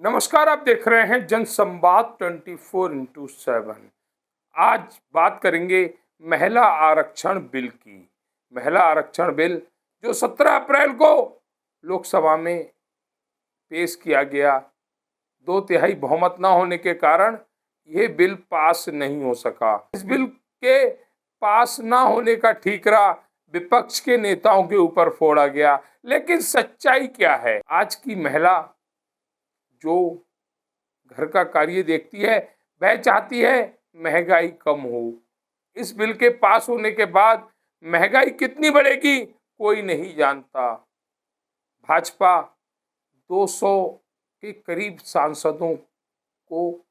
नमस्कार, आप देख रहे हैं जनसंवाद 24x7। आज बात करेंगे महिला आरक्षण बिल की। महिला आरक्षण बिल जो 17 अप्रैल को लोकसभा में पेश किया गया, 2/3 बहुमत न होने के कारण यह बिल पास नहीं हो सका। इस बिल के पास न होने का ठीकरा विपक्ष के नेताओं के ऊपर फोड़ा गया, लेकिन सच्चाई क्या है? आज की महिला जो घर का कार्य देखती है, वह चाहती है महंगाई कम हो। इस बिल के पास होने के बाद महंगाई कितनी बढ़ेगी कोई नहीं जानता। भाजपा 200 के करीब सांसदों को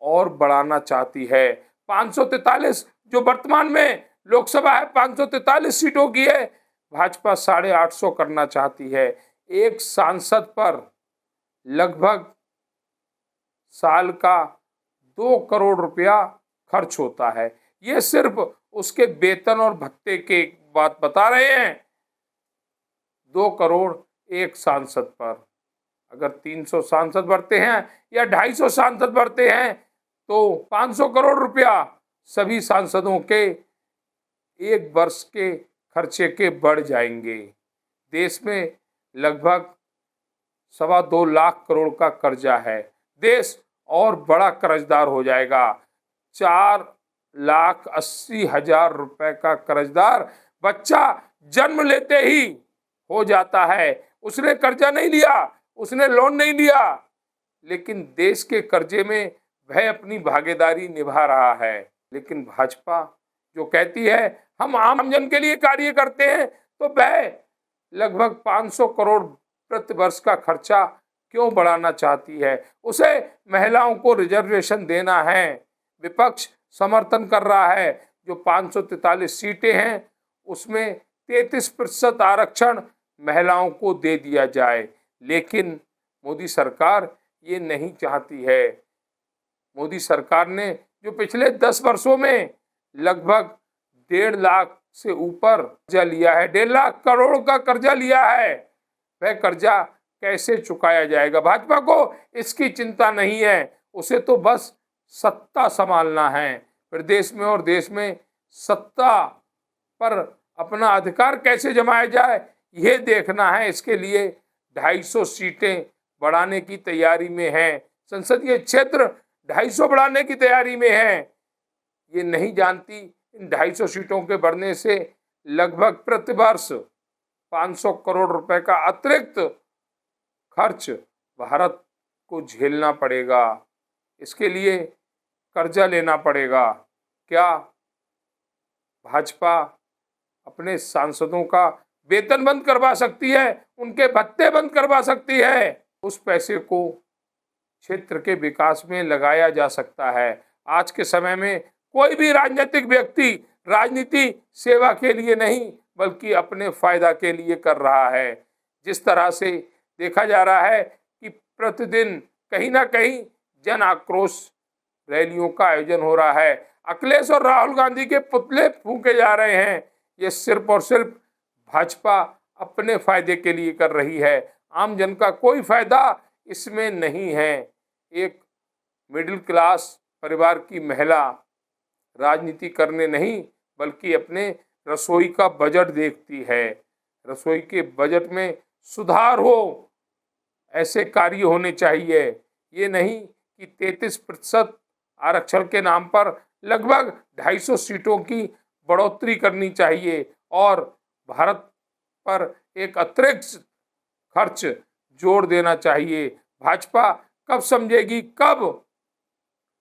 और बढ़ाना चाहती है। 543 जो वर्तमान में लोकसभा है 543 सीटों की है, भाजपा 850 करना चाहती है। एक सांसद पर लगभग साल का 2 करोड़ रुपया खर्च होता है। ये सिर्फ उसके वेतन और भत्ते के बात बता रहे हैं। 2 करोड़ एक सांसद पर, अगर 300 सांसद बढ़ते हैं या 250 सांसद बढ़ते हैं तो 500 करोड़ रुपया सभी सांसदों के एक वर्ष के खर्चे के बढ़ जाएंगे। देश में लगभग 2.25 लाख करोड़ का कर्जा है। देश और बड़ा कर्जदार हो जाएगा। 4,80,000 रुपए का कर्जदार बच्चा जन्म लेते ही हो जाता है। उसने कर्जा नहीं लिया, उसने लोन नहीं लिया, लेकिन देश के कर्जे में वह अपनी भागीदारी निभा रहा है। लेकिन भाजपा जो कहती है हम आम जन के लिए कार्य करते हैं, तो वह लगभग 500 करोड़ प्रति वर्ष का खर्चा क्यों बढ़ाना चाहती है? उसे महिलाओं को रिजर्वेशन देना है। विपक्ष समर्थन कर रहा है। जो 543 सीटें हैं उसमें 33% आरक्षण महिलाओं को दे दिया जाए, लेकिन मोदी सरकार ये नहीं चाहती है। मोदी सरकार ने जो पिछले 10 वर्षों में लगभग 1.5 लाख से ऊपर कर्जा लिया है, 1.5 लाख करोड़ का कर्जा लिया है, वह कर्जा कैसे चुकाया जाएगा? भाजपा को इसकी चिंता नहीं है। उसे तो बस सत्ता संभालना है। प्रदेश में और देश में सत्ता पर अपना अधिकार कैसे जमाया जाए ये देखना है। इसके लिए 250 सीटें बढ़ाने की तैयारी में है। संसदीय क्षेत्र 250 बढ़ाने की तैयारी में है। ये नहीं जानती इन 250 सीटों के बढ़ने से लगभग प्रति वर्ष 500 करोड़ रुपए का अतिरिक्त खर्च भारत को झेलना पड़ेगा। इसके लिए कर्जा लेना पड़ेगा। क्या भाजपा अपने सांसदों का वेतन बंद करवा सकती है? उनके भत्ते बंद करवा सकती है? उस पैसे को क्षेत्र के विकास में लगाया जा सकता है। आज के समय में कोई भी राजनीतिक व्यक्ति राजनीति सेवा के लिए नहीं बल्कि अपने फायदा के लिए कर रहा है। जिस तरह से देखा जा रहा है कि प्रतिदिन कहीं ना कहीं जन आक्रोश रैलियों का आयोजन हो रहा है। अखिलेश और राहुल गांधी के पुतले फूंके जा रहे हैं। ये सिर्फ और सिर्फ भाजपा अपने फायदे के लिए कर रही है। आम जन का कोई फायदा इसमें नहीं है। एक मिडिल क्लास परिवार की महिला राजनीति करने नहीं बल्कि अपने रसोई का बजट देखती है। रसोई के बजट में सुधार हो, ऐसे कार्य होने चाहिए। ये नहीं कि 33% आरक्षण के नाम पर लगभग 250 सीटों की बढ़ोतरी करनी चाहिए और भारत पर एक अतिरिक्त खर्च जोड़ देना चाहिए। भाजपा कब समझेगी? कब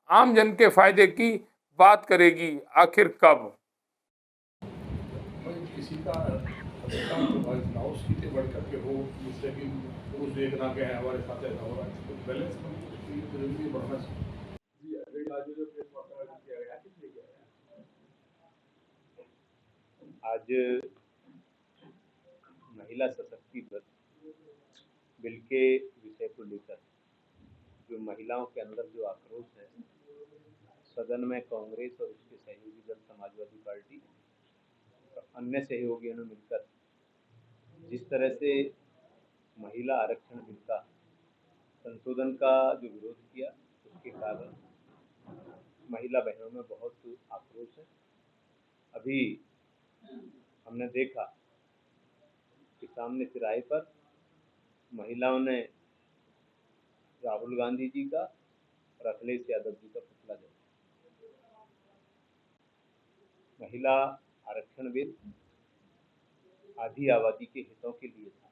आम जन के फायदे की बात करेगी? आखिर कब? किसी का अधिकार चुनाव सीटें बढ़ करके हो, जिससे कि पुरुष एक ना कहे हमारे साथ ऐसा हो रहा है, तो बैलेंस जरूरी बढ़ना चाहिए। जी, अभी आज जो प्रेस वार्ता किया गया किस लिए किया गया? आज महिला सशक्तिकरण बिल के विषय को लेकर जो महिलाओं के अंदर जो आक्रोश है, सदन में कांग्रेस और उसके सहयोगी दल समाजवादी पार्टी और अन्य सहयोगियों ने मिलकर जिस तरह से महिला आरक्षण बिल का संशोधन का जो विरोध किया, उसके कारण महिला बहनों में बहुत आक्रोश है। अभी हमने देखा कि सामने तिराहे पर महिलाओं ने राहुल गांधी जी का और अखिलेश यादव जी का पुतला जलाया। महिला आरक्षण बिल आधी आबादी के हितों के लिए था।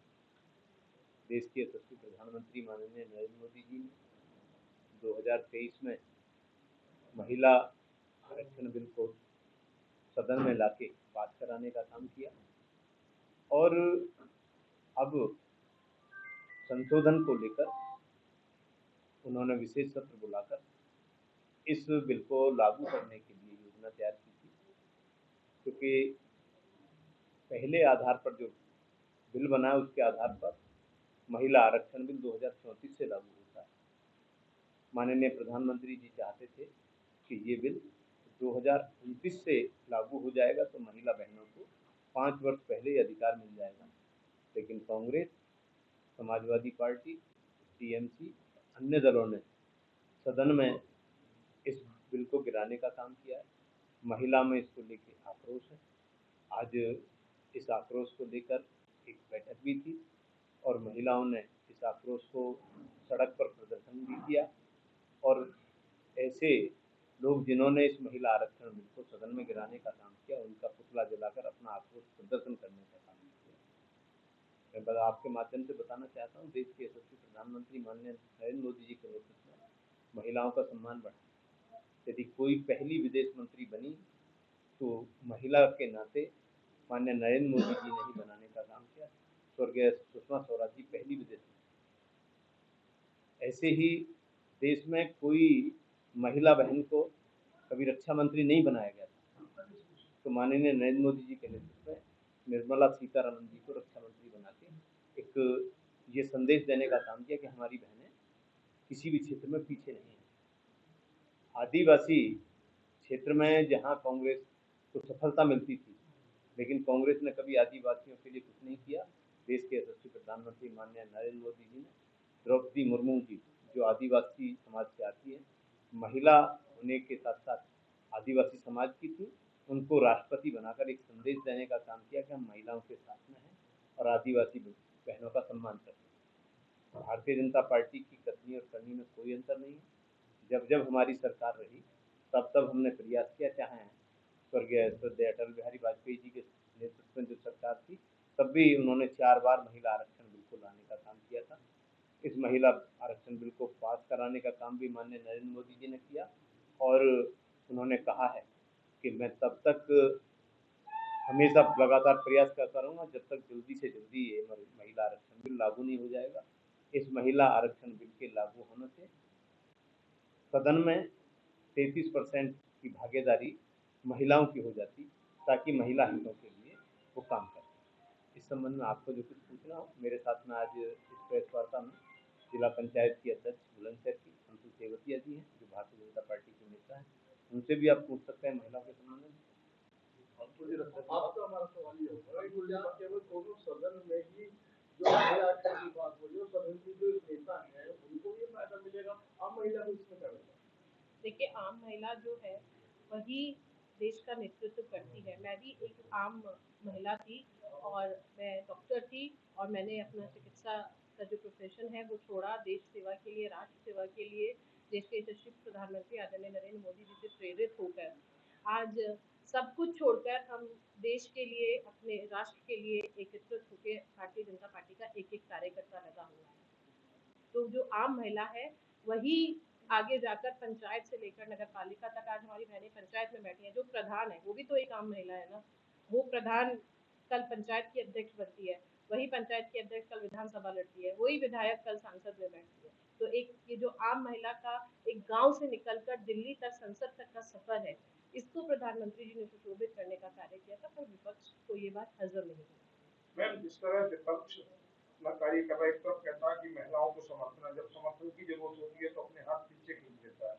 देश के यशस्वी प्रधानमंत्री माननीय नरेंद्र मोदी जी ने 2023 में महिला आरक्षण बिल को सदन में लाके पास कराने का काम किया और अब संशोधन को लेकर उन्होंने विशेष सत्र बुलाकर इस बिल को लागू करने के लिए योजना तैयार की थी, क्योंकि पहले आधार पर जो बिल बना है उसके आधार पर महिला आरक्षण बिल 2034 से लागू होता है। माननीय प्रधानमंत्री जी चाहते थे कि ये बिल 2029 से लागू हो जाएगा तो महिला बहनों को 5 वर्ष पहले ही अधिकार मिल जाएगा, लेकिन कांग्रेस, समाजवादी पार्टी, टीएमसी, अन्य दलों ने सदन में इस बिल को गिराने का काम किया है। महिला में इसको लेकर आक्रोश है। आज इस आक्रोश को लेकर एक बैठक भी थी और महिलाओं ने इस आक्रोश को सड़क पर प्रदर्शन भी किया और ऐसे लोग जिन्होंने इस महिला आरक्षण बिल को सदन में गिराने का काम किया, उनका पुतला जलाकर अपना आक्रोश प्रदर्शन करने का काम किया। मैं बस आपके माध्यम से बताना चाहता हूँ, देश के यशस्वी प्रधानमंत्री माननीय नरेंद्र मोदी जी के नेतृत्व में महिलाओं का सम्मान बढ़ा। यदि कोई पहली विदेश मंत्री बनी तो महिला के नाते माननीय नरेंद्र मोदी जी ने ही बनाने का काम किया। स्वर्गीय सुषमा स्वराज जी पहली विदेश मंत्री। ऐसे ही देश में कोई महिला बहन को कभी रक्षा मंत्री नहीं बनाया गया था, तो माननीय नरेंद्र मोदी जी के नेतृत्व में निर्मला सीतारमण जी को रक्षा मंत्री बना के एक ये संदेश देने का काम किया कि हमारी बहनें किसी भी क्षेत्र में पीछे नहीं है। आदिवासी क्षेत्र में जहां कांग्रेस को सफलता मिलती थी, लेकिन कांग्रेस ने कभी आदिवासियों के लिए कुछ नहीं किया। देश के यशस्वी प्रधानमंत्री माननीय नरेंद्र मोदी जी ने द्रौपदी मुर्मू जी, जो आदिवासी समाज से आती है, महिला होने के साथ साथ आदिवासी समाज की थी, उनको राष्ट्रपति बनाकर एक संदेश देने का काम किया कि हम महिलाओं के साथ में हैं और आदिवासी बहनों का सम्मान करते हैं। भारतीय जनता पार्टी की कथनी और करनी में कोई अंतर नहीं है। जब जब हमारी सरकार रही तब तब हमने प्रयास किया, चाहे स्वर्गीय अटल बिहारी वाजपेयी जी के नेतृत्व में जो सरकार थी तब भी उन्होंने 4 बार महिला आरक्षण बिल को लाने का काम किया था। इस महिला आरक्षण बिल को पास कराने का काम भी माननीय नरेंद्र मोदी जी ने किया और उन्होंने कहा है कि मैं तब तक हमेशा लगातार प्रयास करता रहूँगा जब तक जल्दी से जल्दी ये महिला आरक्षण बिल लागू नहीं हो जाएगा। इस महिला आरक्षण बिल के लागू होने से सदन में 33% की भागीदारी महिलाओं की हो जाती, ताकि महिला हितों के लिए वो काम करें। इस संबंध में आपको जो कुछ पूछना हो, मेरे साथ में आज इस प्रेस वार्ता में जिला पंचायत की अध्यक्ष बुलंदशहर की अंशु सेवतिया जी हैं, जो भारतीय जनता पार्टी के नेता हैं, उनसे भी आप पूछ सकते हैं महिलाओं के संबंध में। आपका हमारा सवाल ये होगा कि क्या केवल दोनों सदन में ही जो महिला आरक्षण की बात हो रही है, सदन की जो नेता है उनको ये फायदा मिलेगा, आम महिला को इसमें क्या मिलेगा? देखिए, आम महिला जो है वही देश का नेतृत्व करती है। मैं भी एक आम महिला थी और मैं डॉक्टर थी और मैंने अपना चिकित्सा का जो प्रोफेशन है वो छोड़ा देश सेवा के लिए, राष्ट्र सेवा के लिए, देश के यशस्वी प्रधानमंत्री आदरणीय नरेंद्र मोदी जी से प्रेरित होकर आज सब कुछ छोड़कर हम देश के लिए, अपने राष्ट्र के लिए एकत्रित होकर भारतीय जनता पार्टी का एक एक कार्यकर्ता लगा हुआ है। तो जो आम महिला है वही आगे जाकर पंचायत से लेकर नगर पालिका तक, आज हमारी बहनें पंचायत में बैठी हैं, जो प्रधान है वो भी तो एक आम महिला है ना। वो प्रधान कल पंचायत की अध्यक्ष बनती है, वही पंचायत की अध्यक्ष कल विधानसभा लड़ती है, वही विधायक कल सांसद में बैठती है। तो एक ये जो आम महिला का एक गांव से निकलकर दिल्ली तक, संसद तक का सफर है, इसको प्रधानमंत्री जी ने सुशोभित करने का कार्य किया था, पर विपक्ष को ये बात हजम नहीं हुई। मैम, जिस तरह विपक्ष अपना कार्य कर रहा है, एक तरफ कहता है कि महिलाओं को समर्थन है, जब समर्थन की जरूरत होती है तो अपने हाथ पीछे खींच लेता है।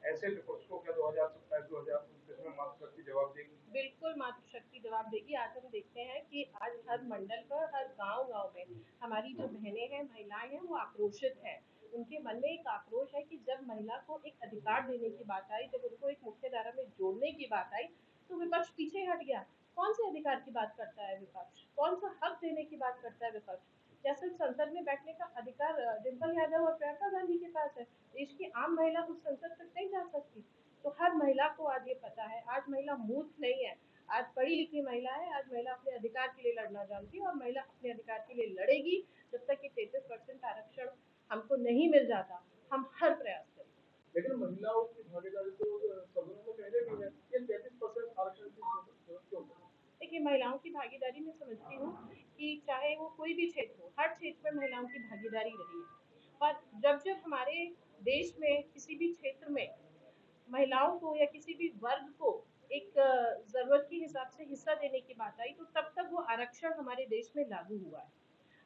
ऐसे विपक्ष को क्या 2027-2029 में मातृशक्ति जवाब देगी? बिल्कुल मातृशक्ति जवाब देगी। आज हम देखते हैं कि आज हर मंडल पर, हर गांव-गांव में हमारी जो बहनें हैं, महिलाएं हैं, वो आक्रोशित है। उनके मन में एक आक्रोश है कि जब महिला को एक अधिकार देने की बात आई, जब उनको एक मुख्य धारा में जोड़ने की बात आई, तो विपक्ष पीछे हट गया। कौन से अधिकार की बात करता है विपक्ष? कौन सा हक देने की बात करता है विपक्ष? क्या सिर्फ संसद में बैठने का अधिकार डिम्पल यादव और प्रियंका गांधी के पास है? देश की आम महिला उस संसद तक नहीं जा सकती। तो हर महिला को आज ये पता है, आज महिला मूर्ख नहीं है, आज पढ़ी लिखी महिला है, आज महिला अपने अधिकार के लिए लड़ना जानती है और महिला अपने अधिकार के लिए लड़ेगी जब तक ये 33% आरक्षण हमको नहीं मिल जाता। हम हर प्रयास करेंगे। लेकिन महिलाओं की भागीदारी तो सदनों में पहले भी है, ये 33% आरक्षण की जरूरत क्यों है? देखिए, महिलाओं की भागीदारी मैं समझती हूँ कि चाहे वो कोई भी क्षेत्र हो, हर क्षेत्र में महिलाओं की भागीदारी रही है। और जब-जब हमारे देश में किसी भी क्षेत्र में महिलाओं को या किसी भी वर्ग को एक ज़रूरत के हिसाब से हिस्सा देने की बात आई, तो तब तक वो आरक्षण हमारे देश में लागू हुआ है।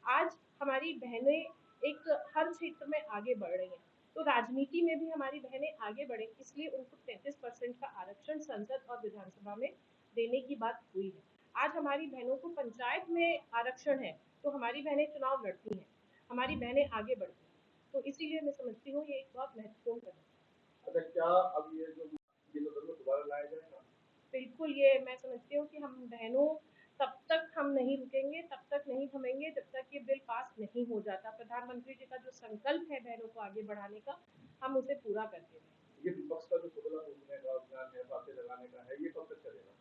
आज हमारी बहनें एक हर क्षेत्र में आगे बढ़ रही हैं। तो राजनीति में भी हमारी बहनें आगे बढ़ें, इसलिए उनको 33% का आरक्षण संसद और विधानसभा में देने की बात हुई है। आज हमारी बहनों को पंचायत में आरक्षण है, तो हमारी बहनें चुनाव लड़ती हैं, हमारी बहनें आगे बढ़ती हैं। तो इसीलिए मैं समझती हूँ ये एक बहुत महत्वपूर्ण कदम है। अच्छा, क्या अब ये जो बिल सदन में दोबारा लाया जाएगा? बिल्कुल, ये मैं समझती हूँ कि हम बहनों तब तक हम नहीं रुकेंगे, तब तक नहीं थमेंगे जब तक ये बिल पास नहीं हो जाता। प्रधानमंत्री जी का जो संकल्प है बहनों को आगे बढ़ाने का, हम उसे पूरा करते रहेंगे। ये विपक्ष का जो पुतला फूकने का अभियान है, बातें लगाने का है, ये कब तक चलेगा?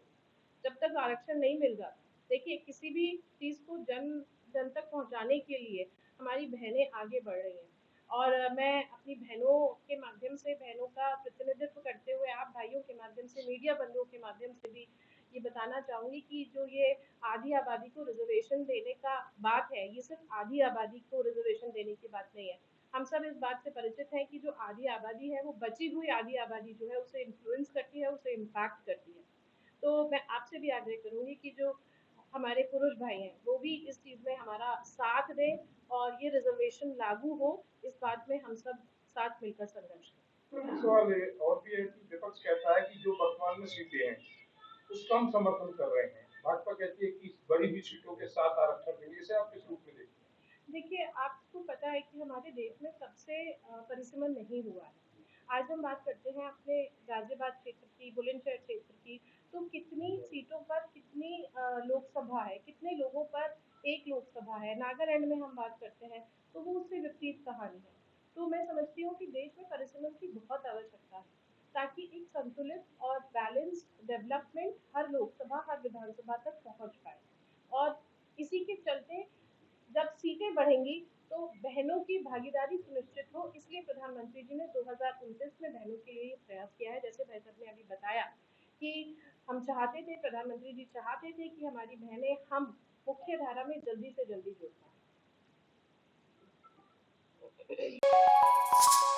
जब तक आरक्षण नहीं मिल जाता। देखिए, किसी भी चीज़ को जन तक पहुँचाने के लिए हमारी बहनें आगे बढ़ रही हैं। और मैं अपनी बहनों के माध्यम से, बहनों का प्रतिनिधित्व करते हुए आप भाइयों के माध्यम से, मीडिया बंधुओं के माध्यम से भी ये बताना चाहूँगी कि जो ये आधी आबादी को रिज़र्वेशन देने का बात है, ये सिर्फ़ आधी आबादी को रिज़र्वेशन देने की बात नहीं है। हम सब इस बात से परिचित हैं कि जो आधी आबादी है, वो बची हुई आधी आबादी जो है, उसे इन्फ्लुएंस करती है, उसे इम्पैक्ट करती है। तो मैं आपसे भी आग्रह करूँगी कि जो हमारे पुरुष भाई हैं, वो भी इस चीज़ में हमारा साथ दें और ये रिज़र्वेशन लागू हो, इस बात में हम सब साथ मिलकर संघर्ष करें। तो सवाल ये और भी है कि विपक्ष कहता है कि जो वर्तमान में सीटें हैं, उसका हम समर्थन कर रहे हैं। भाजपा कहती है कि बढ़ी हुई सीटों के साथ आरक्षण देंगे। इसे आप किस रूप में देखते हैं? देखिए, आपको पता है कि हमारे देश में सबसे परिसीमन नहीं हुआ है। आज हम बात करते हैं अपने गाज़ियाबाद क्षेत्र की, बुलंदशहर क्षेत्र की, तो कितनी सीटों पर कितनी लोकसभा है, कितने लोगों पर एक लोकसभा है। नागालैंड में हम बात करते हैं, तो वो उससे विपरीत कहानी है। तो मैं समझती हूँ कि देश में परिसीमन की बहुत आवश्यकता है, ताकि एक संतुलित और बैलेंस्ड डेवलपमेंट हर लोकसभा, हर विधानसभा तक पहुँच पाए। और इसी के चलते जब सीटें बढ़ेंगी तो बहनों की भागीदारी सुनिश्चित हो, इसलिए प्रधानमंत्री जी ने 2029 में बहनों के लिए ये प्रयास किया है। जैसे भाई साहब ने अभी बताया कि हम चाहते थे, प्रधानमंत्री जी चाहते थे कि हमारी बहनें हम मुख्य धारा में जल्दी से जल्दी जुड़ पाएं।